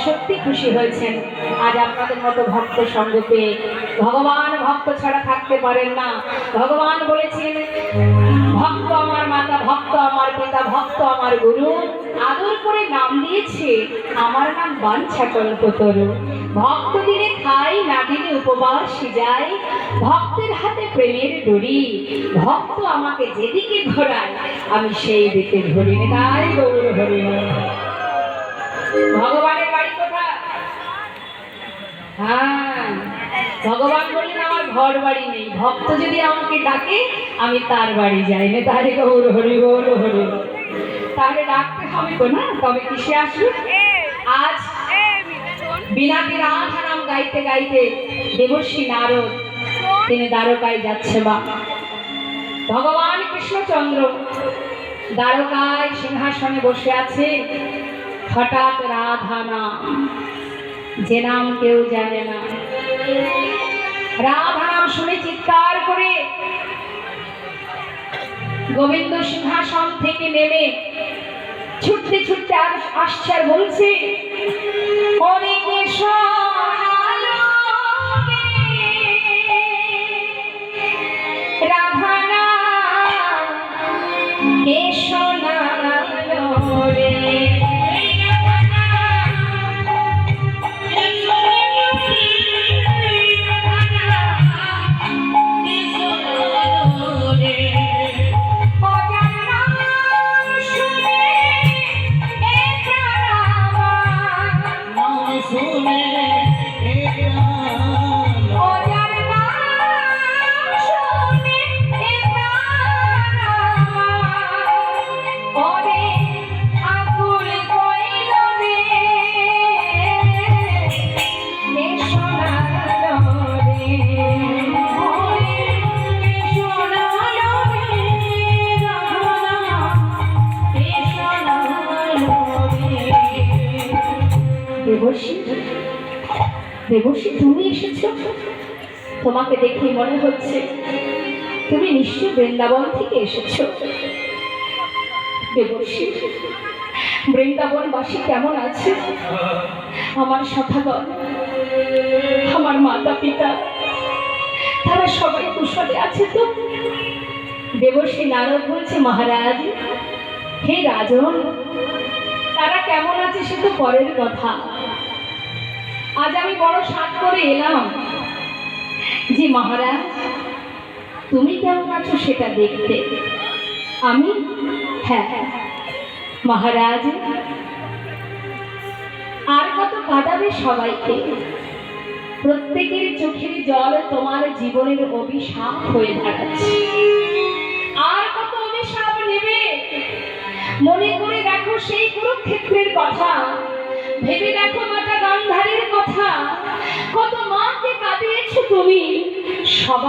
সত্যি খুশি হয়েছেন আজ আপনাদের মতো ভক্ত সঙ্গ পেয়ে। ভগবান ভক্ত ছাড়া থাকতে পারেন না। ভগবান বলেছেন, ভক্ত আমার মাতা, ভক্ত আমার পিতা, ভক্ত আমার গুরু। আদর করে নাম দিয়েছে, আমার নাম বাঞ্ছা কল্পতরু। ভক্ত দিলে খাই, না দিলে উপবাস যাই। ভক্তের হাতে প্রেমের ডুরি, ভক্ত আমাকে যেদিকে ঘোরায় আমি সেই দিকে ঘুরি। তাই গৌর হরি। ভগবানের বাড়ি কোথায়? হ্যাঁ, ভগবান বললেন আমার ঘর বাড়ি নেই, ভক্ত যদি আমাকে ডাকে আমি তার বাড়ি যাই। না তাহলে গৌর হরি, গৌর হরি। তাহলে ডাকতে হবে তো না, তবে কিসে আসবে? আজ বিনাতি রাধা নাম গাইতে গাইতে দেবর্ষী নারদ তিনি দ্বারকায় যাচ্ছে। বা ভগবান কৃষ্ণচন্দ্র দ্বারকায় সিংহাসনে বসে আছে। হঠাৎ রাধা নাম, যে নাম কেউ জানে না, রাধা নাম শুনে চিৎকার করে গোবিন্দ সিংহাসন থেকে নেমে ছুটতে ছুটতে আসছে আর বলছে, রাধা নাম কে শোনালো রে। দেবর্ষী, তুমি এসেছো? তোমাকে দেখে মনে হচ্ছে তুমি নিশ্চয় বৃন্দাবন থেকে এসেছো। দেবর্ষী, বৃন্দাবনবাসী কেমন আছে? আমার সখাগণ, আমার মাতা পিতা, তারা সবাই কুশলে আছে তো? দেবর্ষী নারদ বলছে, মহারাজ, হে রাজন, তারা কেমন আছে সে তো পরের কথা। আজ আমি বড় সাধ করে এলাম যে মহারাজ তুমি কেমন আছো সেটা দেখতে। আমি, হ্যাঁ মহারাজ, আর কত কাঁদাবে সবাইকে? প্রত্যেকের চোখের জল তোমার জীবনের অভিশাপ হয়ে দাঁড়াচ্ছে। আর কত অভিশাপ নেবে? মনে করে দেখো সেই কুরুক্ষেত্রের কথা, ভেবে দেখো মাতা গান্ধারীর কথা, কত মাকে কাঁদিয়েছো তুমি। সবার